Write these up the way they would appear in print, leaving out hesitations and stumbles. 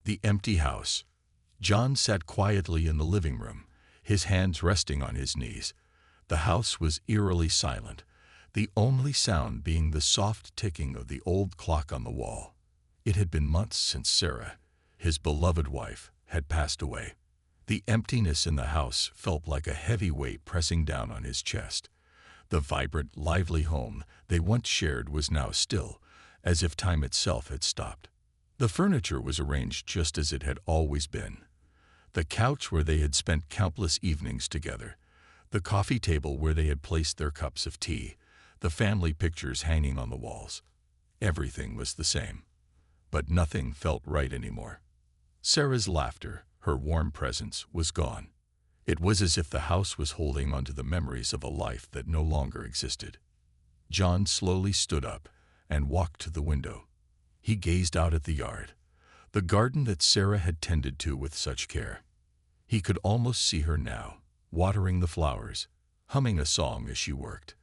The empty house. John sat quietly in the living room, his hands resting on his knees. The house was eerily silent, the only sound being the soft ticking of the old clock on the wall. It had been months since Sarah, his beloved wife, had passed away. The emptiness in the house felt like a heavy weight pressing down on his chest. The vibrant, lively home they once shared was now still, as if time itself had stopped. The furniture was arranged just as it had always been. The couch where they had spent countless evenings together, the coffee table where they had placed their cups of tea, the family pictures hanging on the walls. Everything was the same. But nothing felt right anymore. Sarah's laughter, her warm presence, was gone. It was as if the house was holding onto the memories of a life that no longer existed. John slowly stood up and walked to the window. He gazed out at the yard, the garden that Sarah had tended to with such care. He could almost see her now, watering the flowers, humming a song as she worked.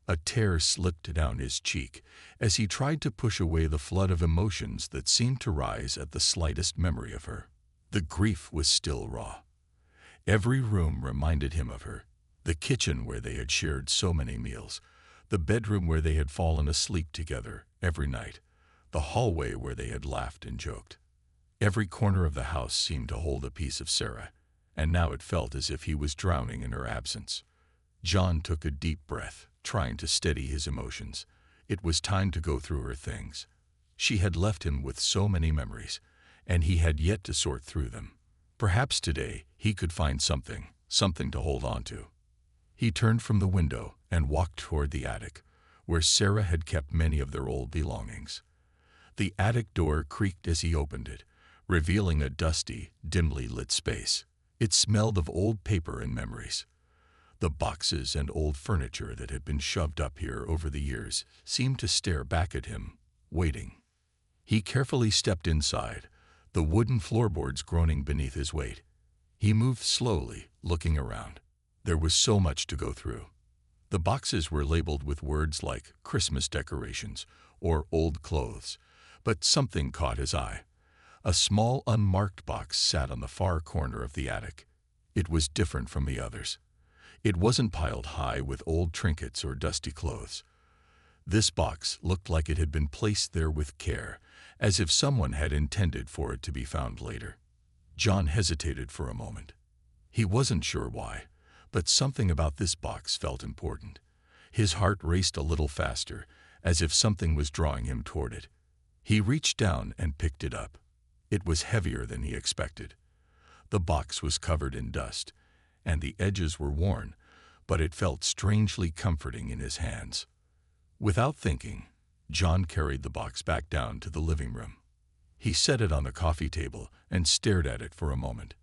A tear slipped down his cheek as he tried to push away the flood of emotions that seemed to rise at the slightest memory of her. The grief was still raw. Every room reminded him of her. The kitchen where they had shared so many meals, the bedroom where they had fallen asleep together every night, the hallway where they had laughed and joked. Every corner of the house seemed to hold a piece of Sarah, and now it felt as if he was drowning in her absence. John took a deep breath, trying to steady his emotions. It was time to go through her things. She had left him with so many memories, and he had yet to sort through them. Perhaps today he could find something to hold on to. He turned from the window and walked toward the attic, where Sarah had kept many of their old belongings. The attic door creaked as he opened it, revealing a dusty, dimly lit space. It smelled of old paper and memories. The boxes and old furniture that had been shoved up here over the years seemed to stare back at him, waiting. He carefully stepped inside, the wooden floorboards groaning beneath his weight. He moved slowly, looking around. There was so much to go through. The boxes were labeled with words like Christmas decorations or old clothes, but something caught his eye. A small unmarked box sat on the far corner of the attic. It was different from the others. It wasn't piled high with old trinkets or dusty clothes. This box looked like it had been placed there with care, as if someone had intended for it to be found later. John hesitated for a moment. He wasn't sure why, but something about this box felt important. His heart raced a little faster, as if something was drawing him toward it. He reached down and picked it up. It was heavier than he expected. The box was covered in dust, and the edges were worn, but it felt strangely comforting in his hands. Without thinking, John carried the box back down to the living room. He set it on the coffee table and stared at it for a moment.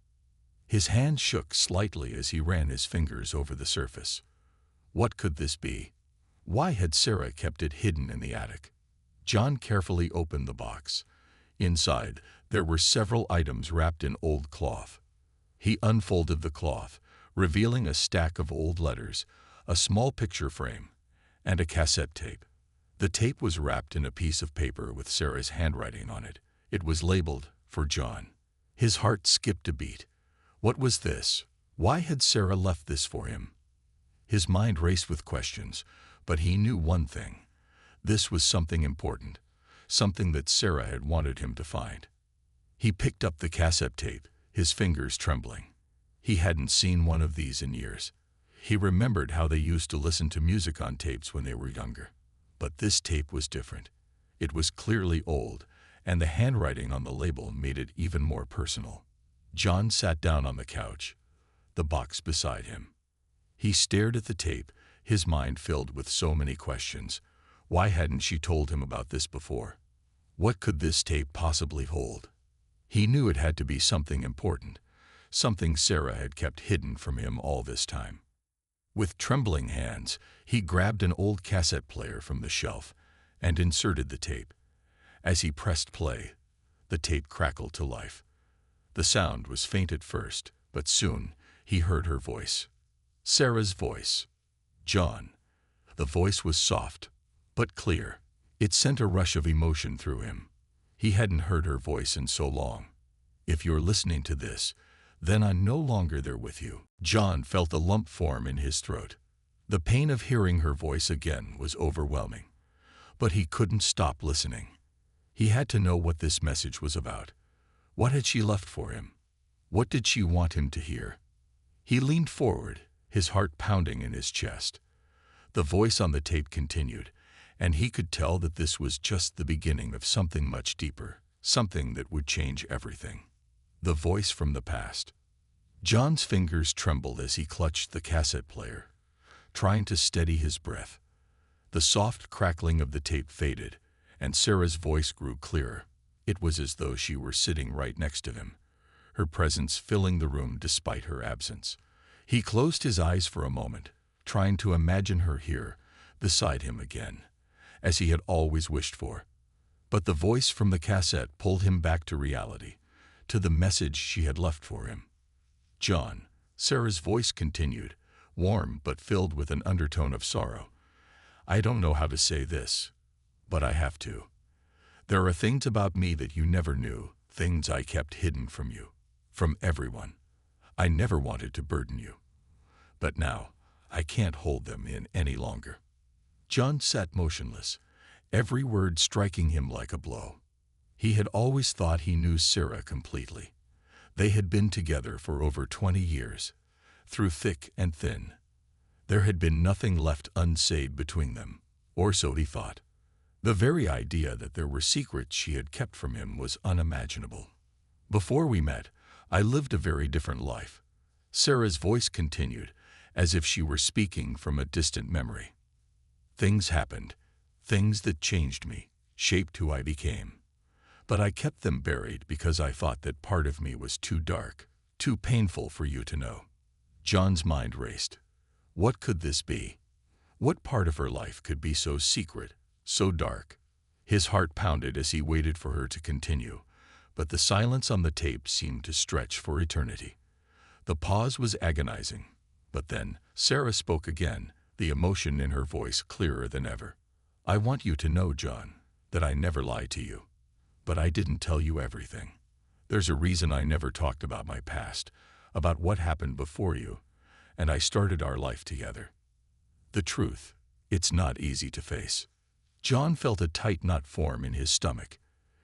His hand shook slightly as he ran his fingers over the surface. What could this be? Why had Sarah kept it hidden in the attic? John carefully opened the box. Inside, there were several items wrapped in old cloth. He unfolded the cloth, revealing a stack of old letters, a small picture frame, and a cassette tape. The tape was wrapped in a piece of paper with Sarah's handwriting on it. It was labeled, "For John." His heart skipped a beat. What was this? Why had Sarah left this for him? His mind raced with questions, but he knew one thing. This was something important, something that Sarah had wanted him to find. He picked up the cassette tape, his fingers trembling. He hadn't seen one of these in years. He remembered how they used to listen to music on tapes when they were younger. But this tape was different. It was clearly old, and the handwriting on the label made it even more personal. John sat down on the couch, the box beside him. He stared at the tape, his mind filled with so many questions. Why hadn't she told him about this before? What could this tape possibly hold? He knew it had to be something important, something Sarah had kept hidden from him all this time. With trembling hands, he grabbed an old cassette player from the shelf and inserted the tape. As he pressed play, the tape crackled to life. The sound was faint at first, but soon he heard her voice. Sarah's voice. John. The voice was soft, but clear. It sent a rush of emotion through him. He hadn't heard her voice in so long. If you're listening to this, then I'm no longer there with you." John felt a lump form in his throat. The pain of hearing her voice again was overwhelming. But he couldn't stop listening. He had to know what this message was about. What had she left for him? What did she want him to hear? He leaned forward, his heart pounding in his chest. The voice on the tape continued, and he could tell that this was just the beginning of something much deeper, something that would change everything. The voice from the past. John's fingers trembled as he clutched the cassette player, trying to steady his breath. The soft crackling of the tape faded, and Sarah's voice grew clearer. It was as though she were sitting right next to him, her presence filling the room despite her absence. He closed his eyes for a moment, trying to imagine her here, beside him again, as he had always wished for. But the voice from the cassette pulled him back to reality, to the message she had left for him. "John," Sarah's voice continued, warm but filled with an undertone of sorrow. "I don't know how to say this, but I have to. There are things about me that you never knew, things I kept hidden from you, from everyone. I never wanted to burden you. But now, I can't hold them in any longer." John sat motionless, every word striking him like a blow. He had always thought he knew Sarah completely. They had been together for over 20 years, through thick and thin. There had been nothing left unsaid between them, or so he thought. The very idea that there were secrets she had kept from him was unimaginable. "Before we met, I lived a very different life." Sarah's voice continued, as if she were speaking from a distant memory. "Things happened, things that changed me, shaped who I became. But I kept them buried because I thought that part of me was too dark, too painful for you to know." John's mind raced. What could this be? What part of her life could be so secret, so dark? His heart pounded as he waited for her to continue, but the silence on the tape seemed to stretch for eternity. The pause was agonizing, but then Sarah spoke again, the emotion in her voice clearer than ever. "I want you to know, John, that I never lied to you. But I didn't tell you everything. There's a reason I never talked about my past, about what happened before you, and I started our life together. The truth, it's not easy to face." John felt a tight knot form in his stomach.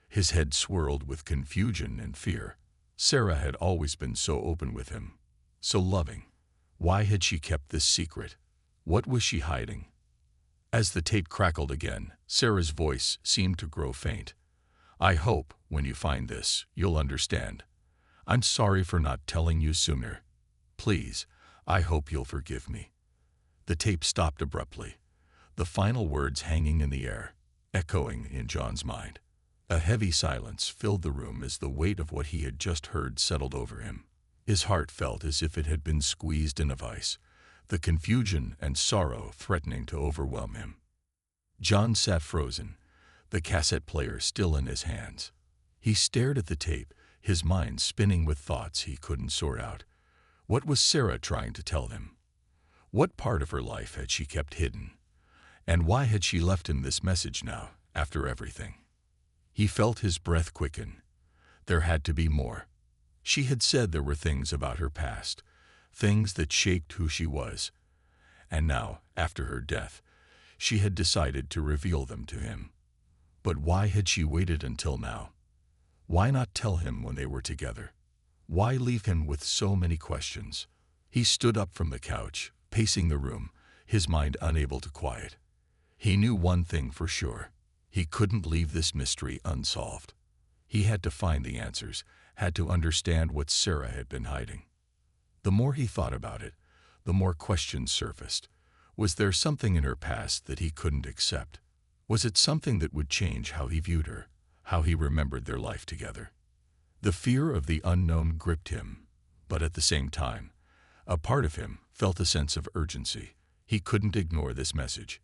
His head swirled with confusion and fear. Sarah had always been so open with him, so loving. Why had she kept this secret? What was she hiding? As the tape crackled again, Sarah's voice seemed to grow faint. "I hope, when you find this, you'll understand. I'm sorry for not telling you sooner. Please, I hope you'll forgive me." The tape stopped abruptly, the final words hanging in the air, echoing in John's mind. A heavy silence filled the room as the weight of what he had just heard settled over him. His heart felt as if it had been squeezed in a vice, the confusion and sorrow threatening to overwhelm him. John sat frozen, the cassette player still in his hands. He stared at the tape, his mind spinning with thoughts he couldn't sort out. What was Sarah trying to tell him? What part of her life had she kept hidden? And why had she left him this message now, after everything? He felt his breath quicken. There had to be more. She had said there were things about her past, things that shaped who she was. And now, after her death, she had decided to reveal them to him. But why had she waited until now? Why not tell him when they were together? Why leave him with so many questions? He stood up from the couch, pacing the room, his mind unable to quiet. He knew one thing for sure. He couldn't leave this mystery unsolved. He had to find the answers, had to understand what Sarah had been hiding. The more he thought about it, the more questions surfaced. Was there something in her past that he couldn't accept? Was it something that would change how he viewed her, how he remembered their life together? The fear of the unknown gripped him, but at the same time, a part of him felt a sense of urgency. He couldn't ignore this message.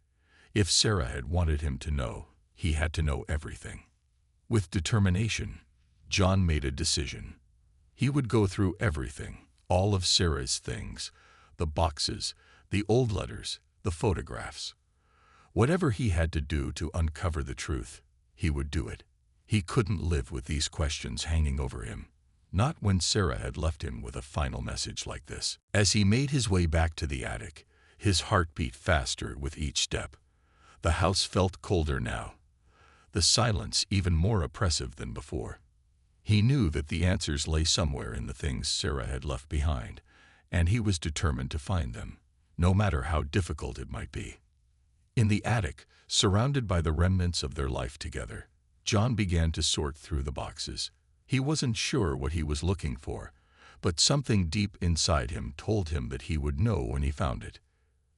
If Sarah had wanted him to know, he had to know everything. With determination, John made a decision. He would go through everything, all of Sarah's things, the boxes, the old letters, the photographs. Whatever he had to do to uncover the truth, he would do it. He couldn't live with these questions hanging over him. Not when Sarah had left him with a final message like this. As he made his way back to the attic, his heart beat faster with each step. The house felt colder now, the silence even more oppressive than before. He knew that the answers lay somewhere in the things Sarah had left behind, and he was determined to find them, no matter how difficult it might be. In the attic, surrounded by the remnants of their life together, John began to sort through the boxes. He wasn't sure what he was looking for, but something deep inside him told him that he would know when he found it.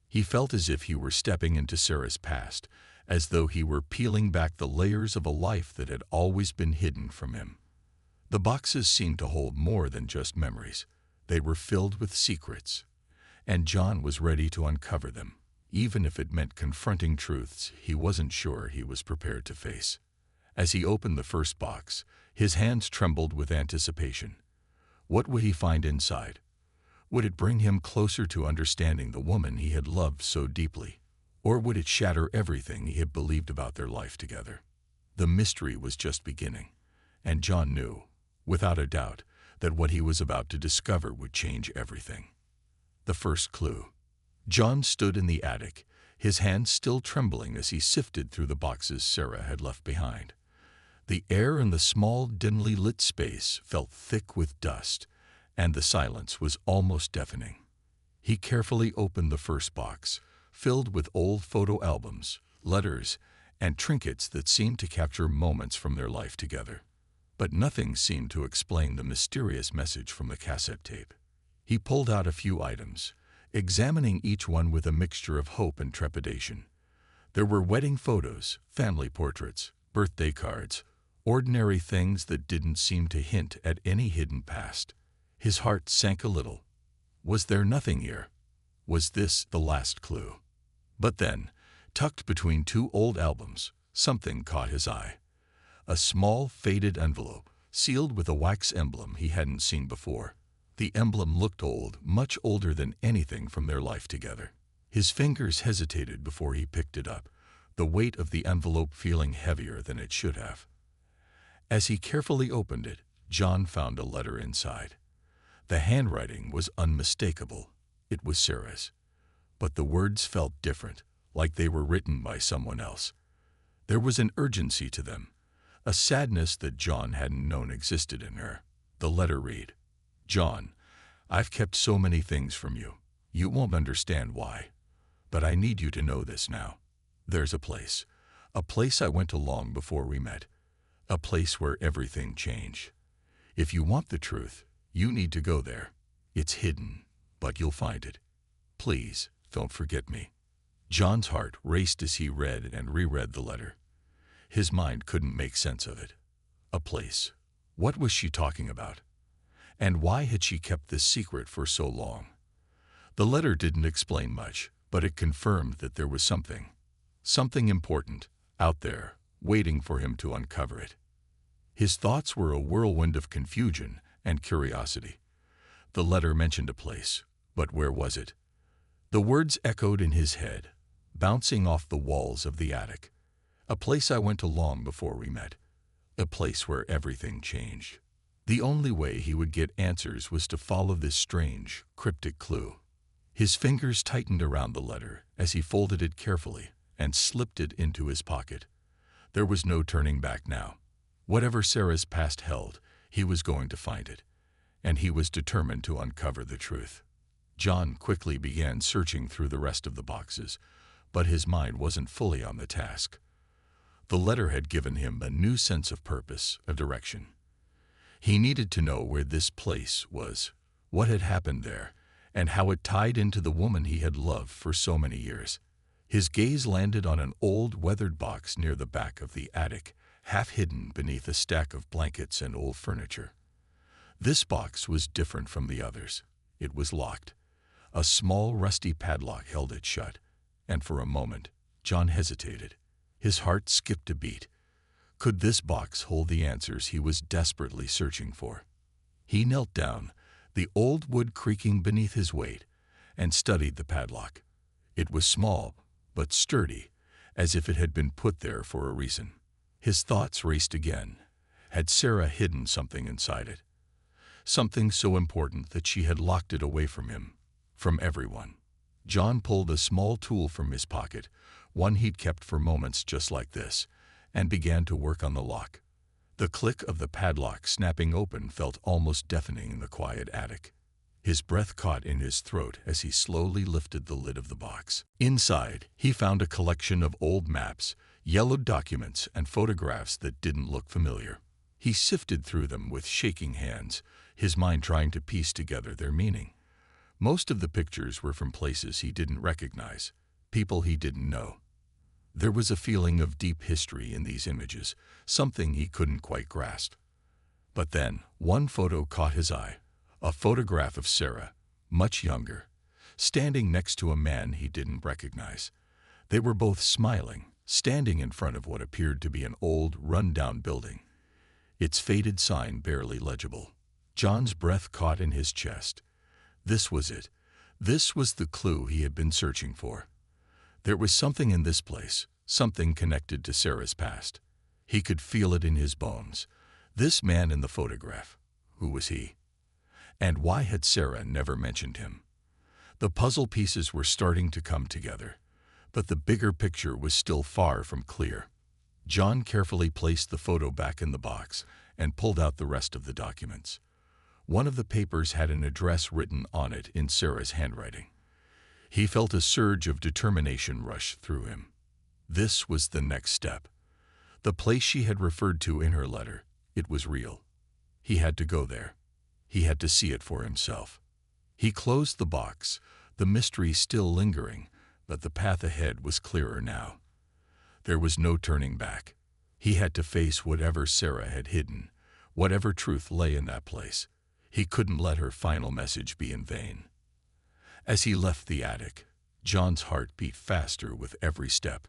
He felt as if he were stepping into Sarah's past, as though he were peeling back the layers of a life that had always been hidden from him. The boxes seemed to hold more than just memories. They were filled with secrets, and John was ready to uncover them, even if it meant confronting truths he wasn't sure he was prepared to face. As he opened the first box, his hands trembled with anticipation. What would he find inside? Would it bring him closer to understanding the woman he had loved so deeply? Or would it shatter everything he had believed about their life together? The mystery was just beginning, and John knew, without a doubt, that what he was about to discover would change everything. The first clue. John stood in the attic, his hands still trembling as he sifted through the boxes Sarah had left behind. The air in the small, dimly lit space felt thick with dust, and the silence was almost deafening. He carefully opened the first box, filled with old photo albums, letters, and trinkets that seemed to capture moments from their life together. But nothing seemed to explain the mysterious message from the cassette tape. He pulled out a few items, examining each one with a mixture of hope and trepidation. There were wedding photos, family portraits, birthday cards, ordinary things that didn't seem to hint at any hidden past. His heart sank a little. Was there nothing here? Was this the last clue? But then, tucked between two old albums, something caught his eye. A small, faded envelope, sealed with a wax emblem he hadn't seen before. The emblem looked old, much older than anything from their life together. His fingers hesitated before he picked it up, the weight of the envelope feeling heavier than it should have. As he carefully opened it, John found a letter inside. The handwriting was unmistakable. It was Sarah's. But the words felt different, like they were written by someone else. There was an urgency to them, a sadness that John hadn't known existed in her. The letter read, "John, I've kept so many things from you. You won't understand why. But I need you to know this now. There's a place I went to long before we met. A place where everything changed. If you want the truth, you need to go there. It's hidden, but you'll find it. Please, don't forget me." John's heart raced as he read and reread the letter. His mind couldn't make sense of it. A place. What was she talking about? And why had she kept this secret for so long? The letter didn't explain much, but it confirmed that there was something important, out there, waiting for him to uncover it. His thoughts were a whirlwind of confusion and curiosity. The letter mentioned a place, but where was it? The words echoed in his head, bouncing off the walls of the attic. A place I went to long before we met. A place where everything changed. The only way he would get answers was to follow this strange, cryptic clue. His fingers tightened around the letter as he folded it carefully and slipped it into his pocket. There was no turning back now. Whatever Sarah's past held, he was going to find it, and he was determined to uncover the truth. John quickly began searching through the rest of the boxes, but his mind wasn't fully on the task. The letter had given him a new sense of purpose, a direction. He needed to know where this place was, what had happened there, and how it tied into the woman he had loved for so many years. His gaze landed on an old, weathered box near the back of the attic, half hidden beneath a stack of blankets and old furniture. This box was different from the others. It was locked. A small, rusty padlock held it shut, and for a moment, John hesitated. His heart skipped a beat. Could this box hold the answers he was desperately searching for? He knelt down, the old wood creaking beneath his weight, and studied the padlock. It was small, but sturdy, as if it had been put there for a reason. His thoughts raced again. Had Sarah hidden something inside it? something so important that she had locked it away from him, from everyone. John pulled a small tool from his pocket, one he'd kept for moments just like this, and began to work on the lock. The click of the padlock snapping open felt almost deafening in the quiet attic. His breath caught in his throat as he slowly lifted the lid of the box. Inside, he found a collection of old maps, yellowed documents, and photographs that didn't look familiar. He sifted through them with shaking hands, his mind trying to piece together their meaning. Most of the pictures were from places he didn't recognize, people he didn't know. There was a feeling of deep history in these images, something he couldn't quite grasp. But then, one photo caught his eye, a photograph of Sarah, much younger, standing next to a man he didn't recognize. They were both smiling, standing in front of what appeared to be an old, run-down building, its faded sign barely legible. John's breath caught in his chest. This was it. This was the clue he had been searching for. There was something in this place, something connected to Sarah's past. He could feel it in his bones. This man in the photograph, who was he? And why had Sarah never mentioned him? The puzzle pieces were starting to come together, but the bigger picture was still far from clear. John carefully placed the photo back in the box and pulled out the rest of the documents. One of the papers had an address written on it in Sarah's handwriting. He felt a surge of determination rush through him. This was the next step. The place she had referred to in her letter, it was real. He had to go there. He had to see it for himself. He closed the box, the mystery still lingering, but the path ahead was clearer now. There was no turning back. He had to face whatever Sarah had hidden, whatever truth lay in that place. He couldn't let her final message be in vain. As he left the attic, John's heart beat faster with every step.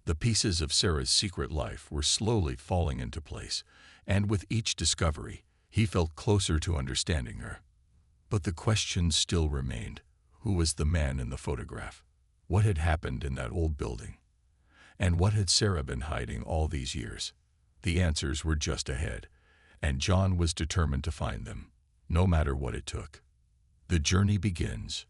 The pieces of Sarah's secret life were slowly falling into place, and with each discovery, he felt closer to understanding her. But the question still remained. Who was the man in the photograph? What had happened in that old building? And what had Sarah been hiding all these years? The answers were just ahead, and John was determined to find them, no matter what it took. The journey begins.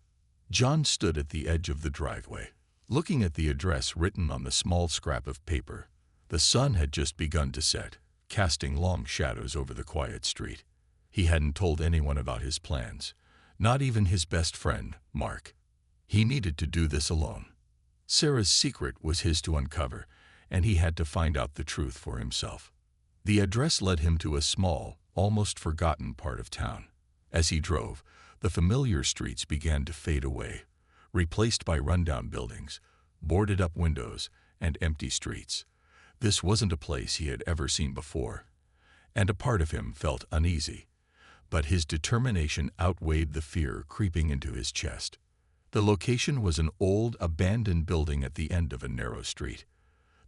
John stood at the edge of the driveway, looking at the address written on the small scrap of paper. The sun had just begun to set, casting long shadows over the quiet street. He hadn't told anyone about his plans, not even his best friend, Mark. He needed to do this alone. Sarah's secret was his to uncover, and he had to find out the truth for himself. The address led him to a small, almost forgotten part of town. As he drove, the familiar streets began to fade away, replaced by rundown buildings, boarded-up windows, and empty streets. This wasn't a place he had ever seen before, and a part of him felt uneasy, but his determination outweighed the fear creeping into his chest. The location was an old, abandoned building at the end of a narrow street.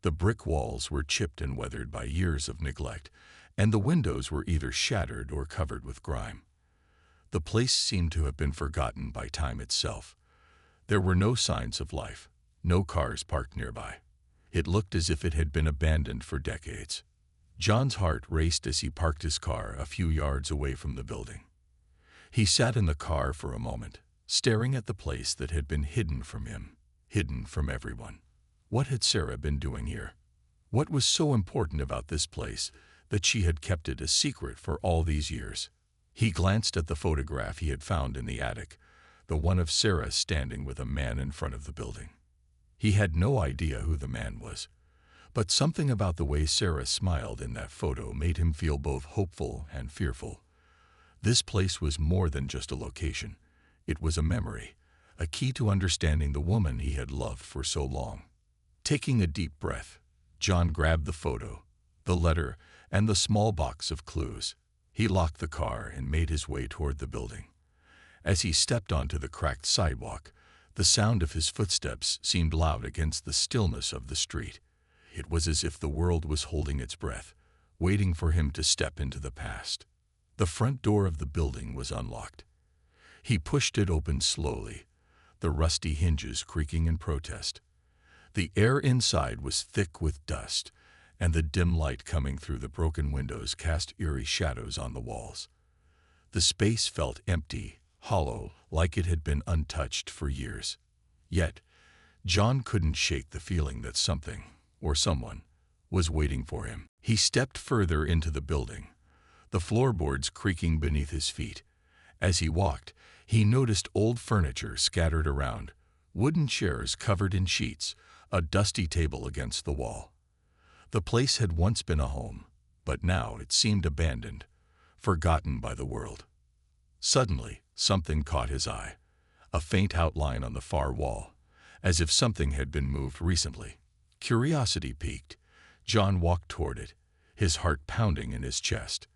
The brick walls were chipped and weathered by years of neglect, and the windows were either shattered or covered with grime. The place seemed to have been forgotten by time itself. There were no signs of life, no cars parked nearby. It looked as if it had been abandoned for decades. John's heart raced as he parked his car a few yards away from the building. He sat in the car for a moment, staring at the place that had been hidden from him, hidden from everyone. What had Sarah been doing here? What was so important about this place that she had kept it a secret for all these years? He glanced at the photograph he had found in the attic, the one of Sarah standing with a man in front of the building. He had no idea who the man was, but something about the way Sarah smiled in that photo made him feel both hopeful and fearful. This place was more than just a location. It was a memory, a key to understanding the woman he had loved for so long. Taking a deep breath, John grabbed the photo, the letter, and the small box of clues. He locked the car and made his way toward the building. As he stepped onto the cracked sidewalk, the sound of his footsteps seemed loud against the stillness of the street. It was as if the world was holding its breath, waiting for him to step into the past. The front door of the building was unlocked. He pushed it open slowly, the rusty hinges creaking in protest. The air inside was thick with dust, and the dim light coming through the broken windows cast eerie shadows on the walls. The space felt empty, hollow, like it had been untouched for years. Yet, John couldn't shake the feeling that something, or someone, was waiting for him. He stepped further into the building, the floorboards creaking beneath his feet. As he walked, he noticed old furniture scattered around, wooden chairs covered in sheets, a dusty table against the wall. The place had once been a home, but now it seemed abandoned, forgotten by the world. Suddenly, something caught his eye, a faint outline on the far wall, as if something had been moved recently. Curiosity piqued. John walked toward it, his heart pounding in his chest.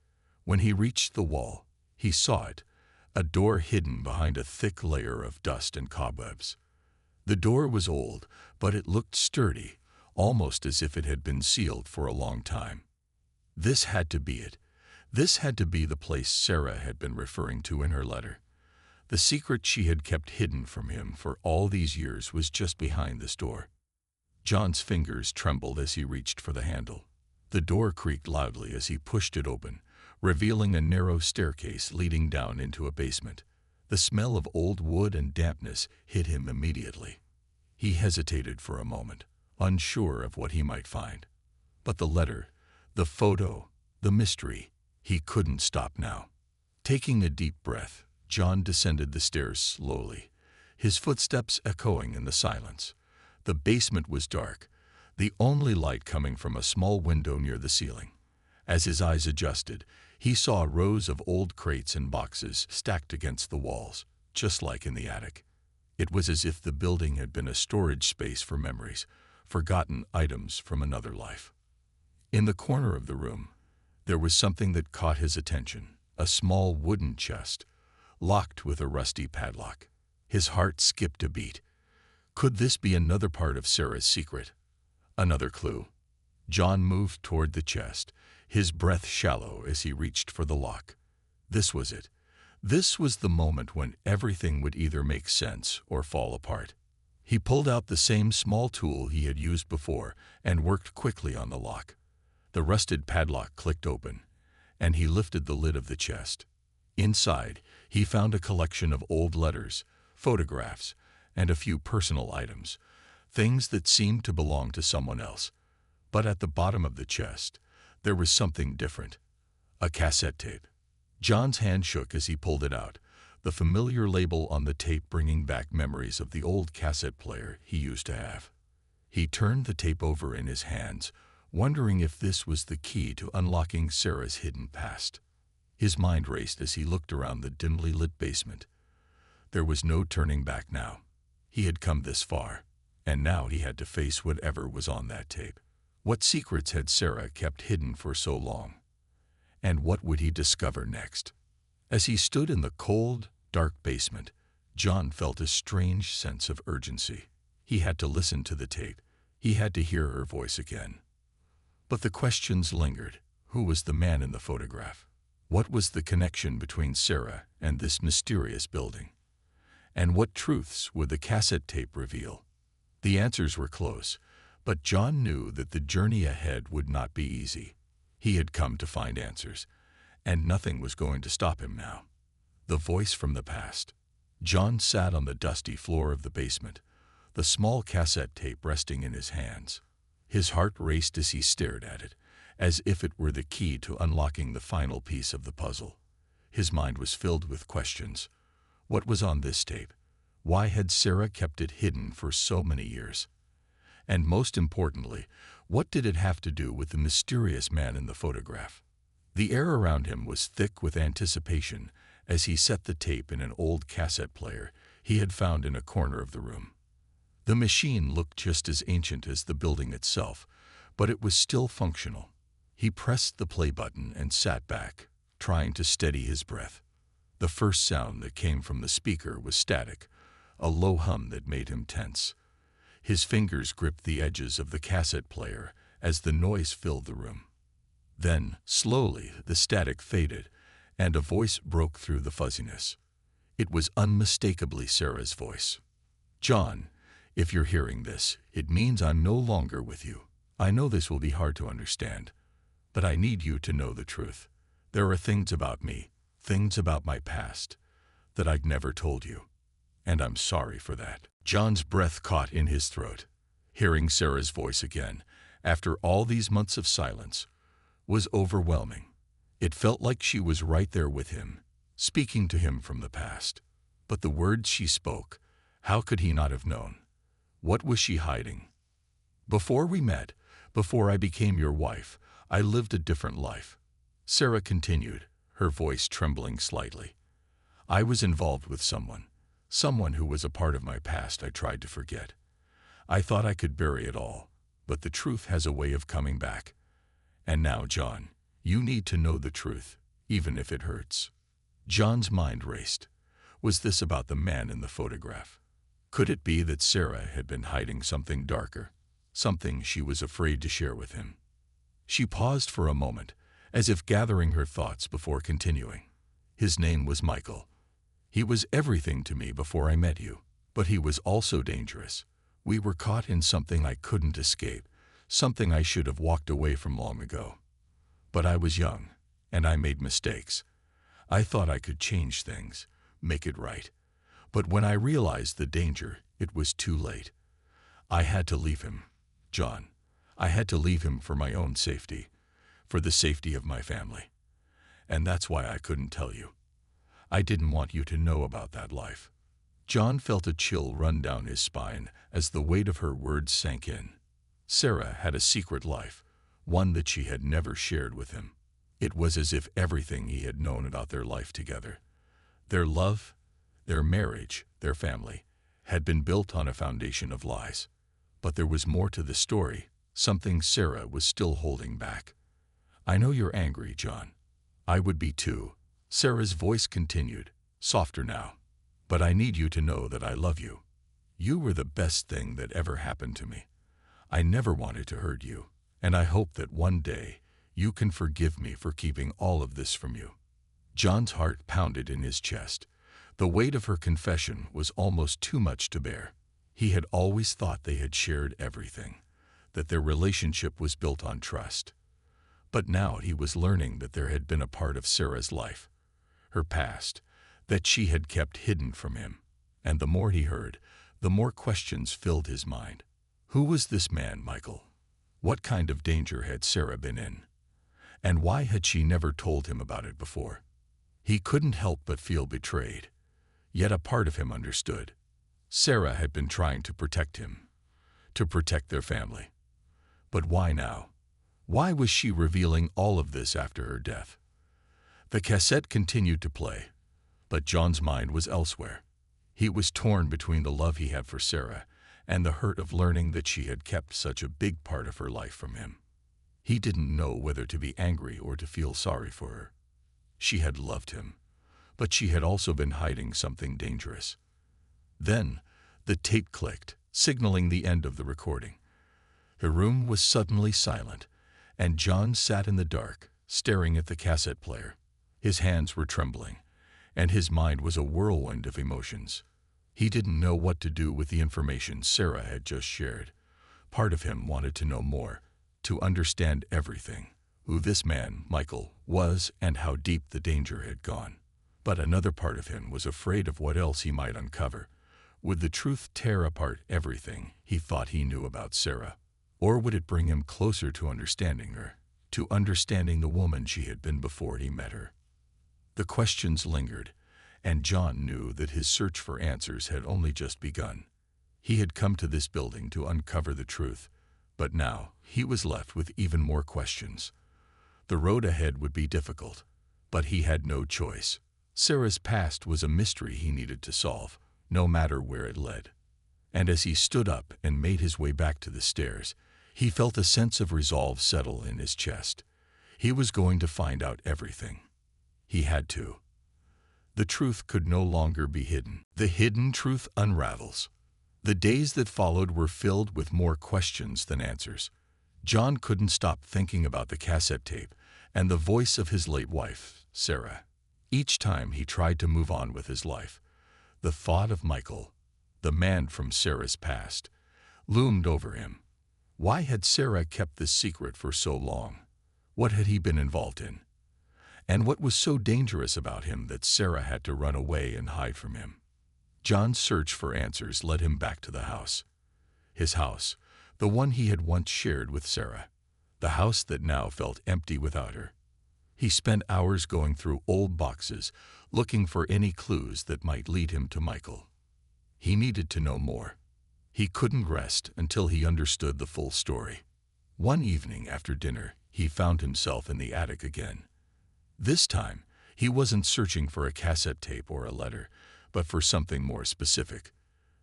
When he reached the wall, he saw it, a door hidden behind a thick layer of dust and cobwebs. The door was old, but it looked sturdy, almost as if it had been sealed for a long time. This had to be it. This had to be the place Sarah had been referring to in her letter. The secret she had kept hidden from him for all these years was just behind this door. John's fingers trembled as he reached for the handle. The door creaked loudly as he pushed it open, revealing a narrow staircase leading down into a basement. The smell of old wood and dampness hit him immediately. He hesitated for a moment, unsure of what he might find. But the letter, the photo, the mystery, he couldn't stop now. Taking a deep breath, John descended the stairs slowly, his footsteps echoing in the silence. The basement was dark, the only light coming from a small window near the ceiling. As his eyes adjusted, he saw rows of old crates and boxes stacked against the walls, just like in the attic. It was as if the building had been a storage space for memories, forgotten items from another life. In the corner of the room, there was something that caught his attention, a small wooden chest, locked with a rusty padlock. His heart skipped a beat. Could this be another part of Sarah's secret? Another clue? John moved toward the chest, his breath shallow as he reached for the lock. This was it. This was the moment when everything would either make sense or fall apart. He pulled out the same small tool he had used before and worked quickly on the lock. The rusted padlock clicked open, and he lifted the lid of the chest. Inside, he found a collection of old letters, photographs, and a few personal items, things that seemed to belong to someone else. But at the bottom of the chest, there was something different, a cassette tape. John's hand shook as he pulled it out, the familiar label on the tape bringing back memories of the old cassette player he used to have. He turned the tape over in his hands, wondering if this was the key to unlocking Sarah's hidden past. His mind raced as he looked around the dimly lit basement. There was no turning back now. He had come this far, and now he had to face whatever was on that tape. What secrets had Sarah kept hidden for so long? And what would he discover next? As he stood in the cold, dark basement, John felt a strange sense of urgency. He had to listen to the tape. He had to hear her voice again. But the questions lingered. Who was the man in the photograph? What was the connection between Sarah and this mysterious building? And what truths would the cassette tape reveal? The answers were close, but John knew that the journey ahead would not be easy. He had come to find answers, and nothing was going to stop him now. The voice from the past. John sat on the dusty floor of the basement, the small cassette tape resting in his hands. His heart raced as he stared at it, as if it were the key to unlocking the final piece of the puzzle. His mind was filled with questions. What was on this tape? Why had Sarah kept it hidden for so many years? And most importantly, what did it have to do with the mysterious man in the photograph? The air around him was thick with anticipation as he set the tape in an old cassette player he had found in a corner of the room. The machine looked just as ancient as the building itself, but it was still functional. He pressed the play button and sat back, trying to steady his breath. The first sound that came from the speaker was static, a low hum that made him tense. His fingers gripped the edges of the cassette player as the noise filled the room. Then, slowly, the static faded, and a voice broke through the fuzziness. It was unmistakably Sarah's voice. "John, if you're hearing this, it means I'm no longer with you. I know this will be hard to understand, but I need you to know the truth. There are things about me, things about my past that I'd never told you, and I'm sorry for that." John's breath caught in his throat. Hearing Sarah's voice again, after all these months of silence, was overwhelming. It felt like she was right there with him, speaking to him from the past. But the words she spoke, how could he not have known? What was she hiding? "Before we met, before I became your wife, I lived a different life," Sarah continued, her voice trembling slightly. "I was involved with someone who was a part of my past I tried to forget. I thought I could bury it all, but the truth has a way of coming back. And now, John, you need to know the truth, even if it hurts." John's mind raced. Was this about the man in the photograph? Could it be that Sarah had been hiding something darker, something she was afraid to share with him? She paused for a moment, as if gathering her thoughts before continuing. "His name was Michael. He was everything to me before I met you, but he was also dangerous. We were caught in something I couldn't escape, something I should have walked away from long ago. But I was young, and I made mistakes. I thought I could change things, make it right. But when I realized the danger, it was too late. I had to leave him, John. I had to leave him for my own safety, for the safety of my family. And that's why I couldn't tell you. I didn't want you to know about that life." John felt a chill run down his spine as the weight of her words sank in. Sarah had a secret life, one that she had never shared with him. It was as if everything he had known about their life together, their love, their marriage, their family, had been built on a foundation of lies. But there was more to the story, something Sarah was still holding back. "I know you're angry, John. I would be too," Sarah's voice continued, softer now. "But I need you to know that I love you. You were the best thing that ever happened to me. I never wanted to hurt you, and I hope that one day you can forgive me for keeping all of this from you." John's heart pounded in his chest. The weight of her confession was almost too much to bear. He had always thought they had shared everything, that their relationship was built on trust. But now he was learning that there had been a part of Sarah's life, her past, that she had kept hidden from him. And the more he heard, the more questions filled his mind. Who was this man, Michael? What kind of danger had Sarah been in? And why had she never told him about it before? He couldn't help but feel betrayed. Yet a part of him understood. Sarah had been trying to protect him, to protect their family. But why now? Why was she revealing all of this after her death? The cassette continued to play, but John's mind was elsewhere. He was torn between the love he had for Sarah and the hurt of learning that she had kept such a big part of her life from him. He didn't know whether to be angry or to feel sorry for her. She had loved him, but she had also been hiding something dangerous. Then the tape clicked, signaling the end of the recording. The room was suddenly silent, and John sat in the dark, staring at the cassette player. His hands were trembling, and his mind was a whirlwind of emotions. He didn't know what to do with the information Sarah had just shared. Part of him wanted to know more, to understand everything, who this man, Michael, was and how deep the danger had gone. But another part of him was afraid of what else he might uncover. Would the truth tear apart everything he thought he knew about Sarah? Or would it bring him closer to understanding her, to understanding the woman she had been before he met her? The questions lingered, and John knew that his search for answers had only just begun. He had come to this building to uncover the truth, but now he was left with even more questions. The road ahead would be difficult, but he had no choice. Sarah's past was a mystery he needed to solve, no matter where it led. And as he stood up and made his way back to the stairs, he felt a sense of resolve settle in his chest. He was going to find out everything. He had to. The truth could no longer be hidden. The hidden truth unravels. The days that followed were filled with more questions than answers. John couldn't stop thinking about the cassette tape and the voice of his late wife, Sarah. Each time he tried to move on with his life, the thought of Michael, the man from Sarah's past, loomed over him. Why had Sarah kept this secret for so long? What had he been involved in? And what was so dangerous about him that Sarah had to run away and hide from him? John's search for answers led him back to the house. His house, the one he had once shared with Sarah. The house that now felt empty without her. He spent hours going through old boxes, looking for any clues that might lead him to Michael. He needed to know more. He couldn't rest until he understood the full story. One evening after dinner, he found himself in the attic again. This time, he wasn't searching for a cassette tape or a letter, but for something more specific.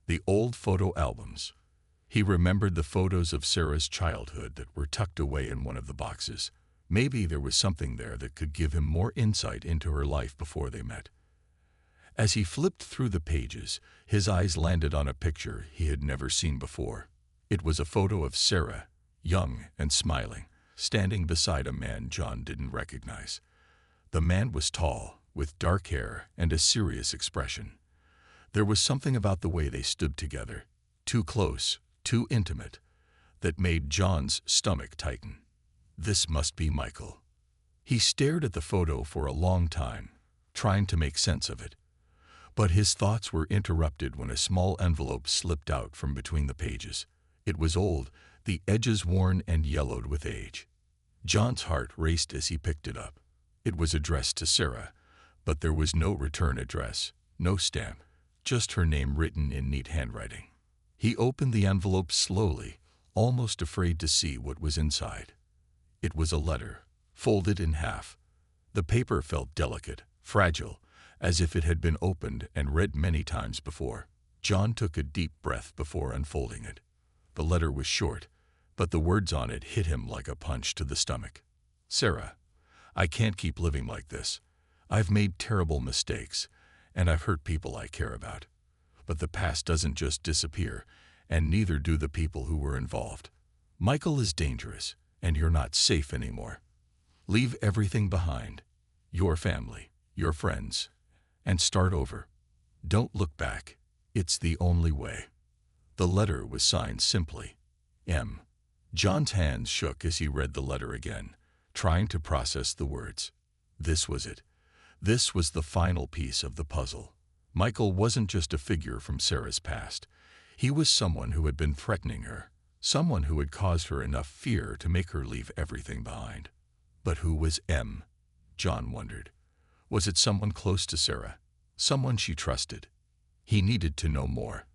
The old photo albums. He remembered the photos of Sarah's childhood that were tucked away in one of the boxes. Maybe there was something there that could give him more insight into her life before they met. As he flipped through the pages, his eyes landed on a picture he had never seen before. It was a photo of Sarah, young and smiling, standing beside a man John didn't recognize. The man was tall, with dark hair and a serious expression. There was something about the way they stood together, too close, too intimate, that made John's stomach tighten. This must be Michael. He stared at the photo for a long time, trying to make sense of it. But his thoughts were interrupted when a small envelope slipped out from between the pages. It was old, the edges worn and yellowed with age. John's heart raced as he picked it up. It was addressed to Sarah, but there was no return address, no stamp, just her name written in neat handwriting. He opened the envelope slowly, almost afraid to see what was inside. It was a letter, folded in half. The paper felt delicate, fragile, as if it had been opened and read many times before. John took a deep breath before unfolding it. The letter was short, but the words on it hit him like a punch to the stomach. Sarah, I can't keep living like this. I've made terrible mistakes, and I've hurt people I care about. But the past doesn't just disappear, and neither do the people who were involved. Michael is dangerous, and you're not safe anymore. Leave everything behind, your family, your friends, and start over. Don't look back. It's the only way. The letter was signed simply, M. John's hands shook as he read the letter again, trying to process the words. This was it. This was the final piece of the puzzle. Michael wasn't just a figure from Sarah's past. He was someone who had been threatening her, someone who had caused her enough fear to make her leave everything behind. But who was M? John wondered. Was it someone close to Sarah? Someone she trusted? He needed to know more.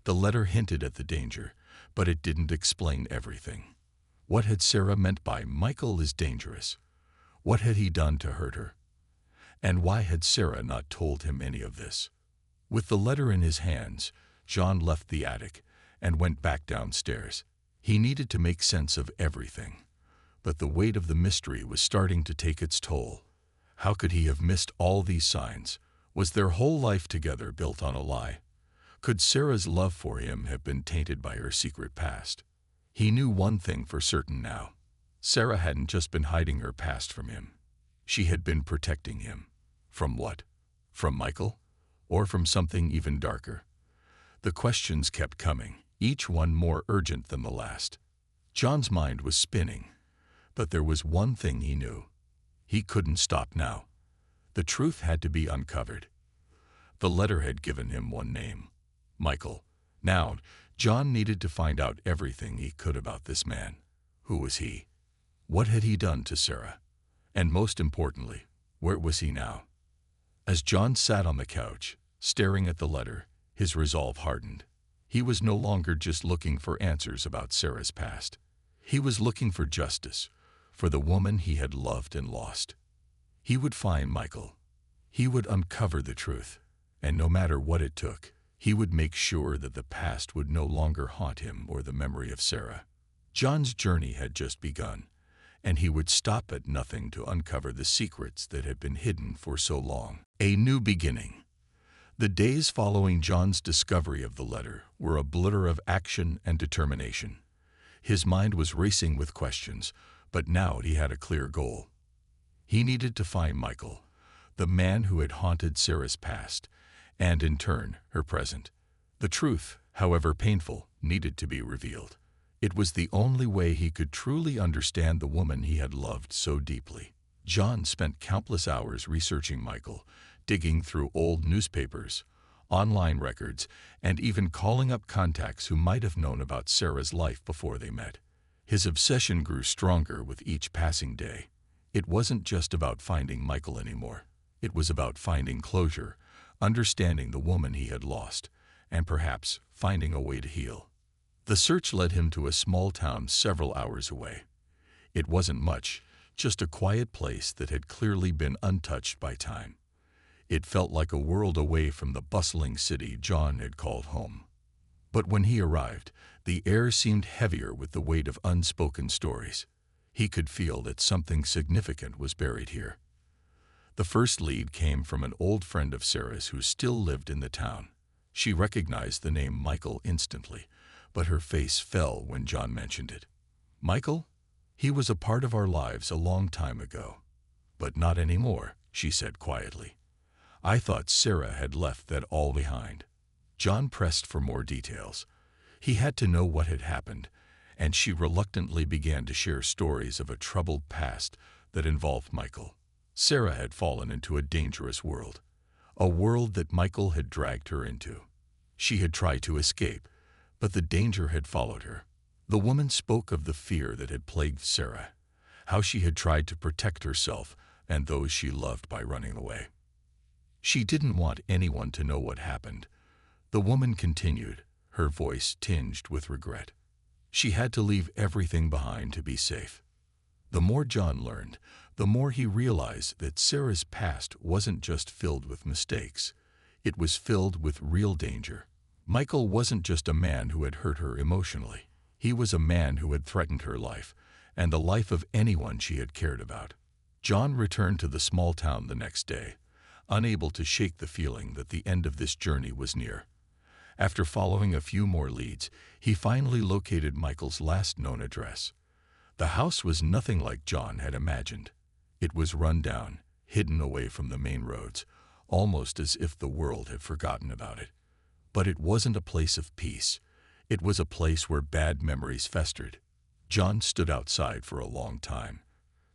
The letter hinted at the danger, but it didn't explain everything. What had Sarah meant by Michael is dangerous? What had he done to hurt her? And why had Sarah not told him any of this? With the letter in his hands, John left the attic and went back downstairs. He needed to make sense of everything. But the weight of the mystery was starting to take its toll. How could he have missed all these signs? Was their whole life together built on a lie? Could Sarah's love for him have been tainted by her secret past? He knew one thing for certain now. Sarah hadn't just been hiding her past from him. She had been protecting him. From what? From Michael? Or from something even darker? The questions kept coming, each one more urgent than the last. John's mind was spinning, but there was one thing he knew. He couldn't stop now. The truth had to be uncovered. The letter had given him one name, Michael. Now, John needed to find out everything he could about this man. Who was he? What had he done to Sarah? And most importantly, where was he now? As John sat on the couch, staring at the letter, his resolve hardened. He was no longer just looking for answers about Sarah's past. He was looking for justice, for the woman he had loved and lost. He would find Michael. He would uncover the truth, and no matter what it took, he would make sure that the past would no longer haunt him or the memory of Sarah. John's journey had just begun, and he would stop at nothing to uncover the secrets that had been hidden for so long. A new beginning. The days following John's discovery of the letter were a blur of action and determination. His mind was racing with questions, but now he had a clear goal. He needed to find Michael, the man who had haunted Sarah's past, and in turn, her present. The truth, however painful, needed to be revealed. It was the only way he could truly understand the woman he had loved so deeply. John spent countless hours researching Michael, digging through old newspapers, online records, and even calling up contacts who might have known about Sarah's life before they met. His obsession grew stronger with each passing day. It wasn't just about finding Michael anymore. It was about finding closure, understanding the woman he had lost, and perhaps finding a way to heal. The search led him to a small town several hours away. It wasn't much, just a quiet place that had clearly been untouched by time. It felt like a world away from the bustling city John had called home. But when he arrived, the air seemed heavier with the weight of unspoken stories. He could feel that something significant was buried here. The first lead came from an old friend of Sarah's who still lived in the town. She recognized the name Michael instantly, but her face fell when John mentioned it. Michael? He was a part of our lives a long time ago. But not anymore, she said quietly. I thought Sarah had left that all behind. John pressed for more details. He had to know what had happened, and she reluctantly began to share stories of a troubled past that involved Michael. Sarah had fallen into a dangerous world, a world that Michael had dragged her into. She had tried to escape, but the danger had followed her. The woman spoke of the fear that had plagued Sarah, how she had tried to protect herself and those she loved by running away. She didn't want anyone to know what happened. The woman continued, her voice tinged with regret. She had to leave everything behind to be safe. The more John learned, the more he realized that Sarah's past wasn't just filled with mistakes. It was filled with real danger. Michael wasn't just a man who had hurt her emotionally. He was a man who had threatened her life, and the life of anyone she had cared about. John returned to the small town the next day, unable to shake the feeling that the end of this journey was near. After following a few more leads, he finally located Michael's last known address. The house was nothing like John had imagined. It was run down, hidden away from the main roads, almost as if the world had forgotten about it. But it wasn't a place of peace. It was a place where bad memories festered. John stood outside for a long time,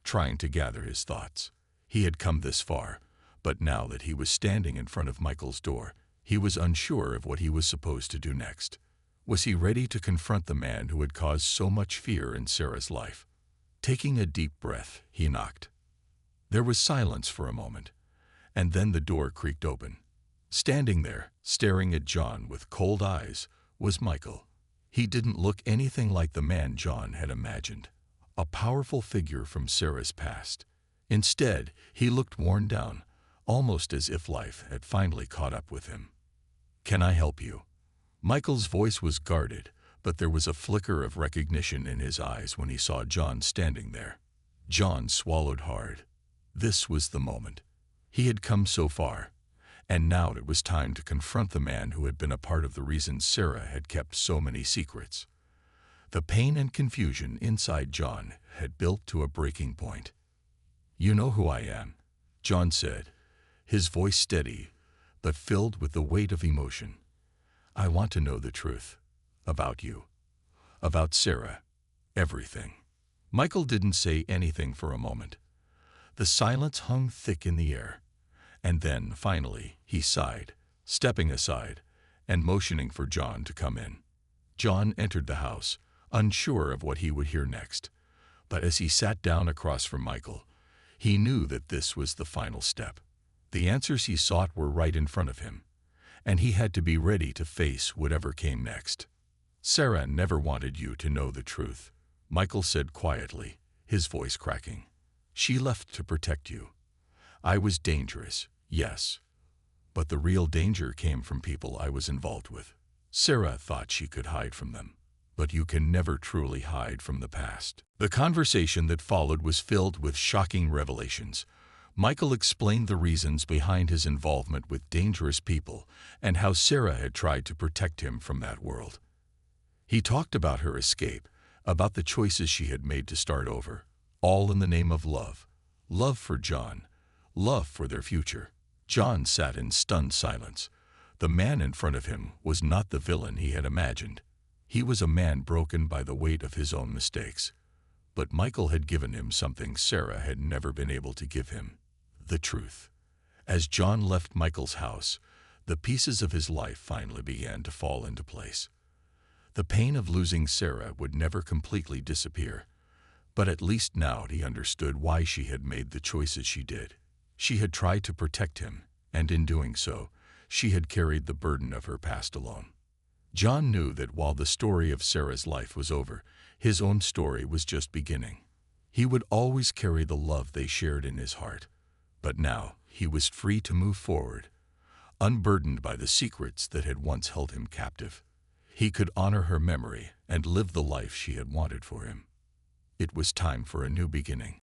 trying to gather his thoughts. He had come this far, but now that he was standing in front of Michael's door, he was unsure of what he was supposed to do next. Was he ready to confront the man who had caused so much fear in Sarah's life? Taking a deep breath, he knocked. There was silence for a moment, and then the door creaked open. Standing there, staring at John with cold eyes, was Michael. He didn't look anything like the man John had imagined, a powerful figure from Sarah's past. Instead, he looked worn down, almost as if life had finally caught up with him. "Can I help you?" Michael's voice was guarded, but there was a flicker of recognition in his eyes when he saw John standing there. John swallowed hard. This was the moment. He had come so far, and now it was time to confront the man who had been a part of the reason Sarah had kept so many secrets. The pain and confusion inside John had built to a breaking point. "You know who I am," John said, his voice steady, but filled with the weight of emotion. "I want to know the truth. About you. About Sarah. Everything." Michael didn't say anything for a moment. The silence hung thick in the air. And then, finally, he sighed, stepping aside and motioning for John to come in. John entered the house, unsure of what he would hear next. But as he sat down across from Michael, he knew that this was the final step. The answers he sought were right in front of him, and he had to be ready to face whatever came next. "Sarah never wanted you to know the truth," Michael said quietly, his voice cracking. "She left to protect you. I was dangerous, yes, but the real danger came from people I was involved with. Sarah thought she could hide from them, but you can never truly hide from the past." The conversation that followed was filled with shocking revelations. Michael explained the reasons behind his involvement with dangerous people and how Sarah had tried to protect him from that world. He talked about her escape, about the choices she had made to start over, all in the name of love. Love for John, love for their future. John sat in stunned silence. The man in front of him was not the villain he had imagined. He was a man broken by the weight of his own mistakes. But Michael had given him something Sarah had never been able to give him: the truth. As John left Michael's house, the pieces of his life finally began to fall into place. The pain of losing Sarah would never completely disappear, but at least now he understood why she had made the choices she did. She had tried to protect him, and in doing so, she had carried the burden of her past alone. John knew that while the story of Sarah's life was over, his own story was just beginning. He would always carry the love they shared in his heart, but now he was free to move forward, unburdened by the secrets that had once held him captive. He could honor her memory and live the life she had wanted for him. It was time for a new beginning.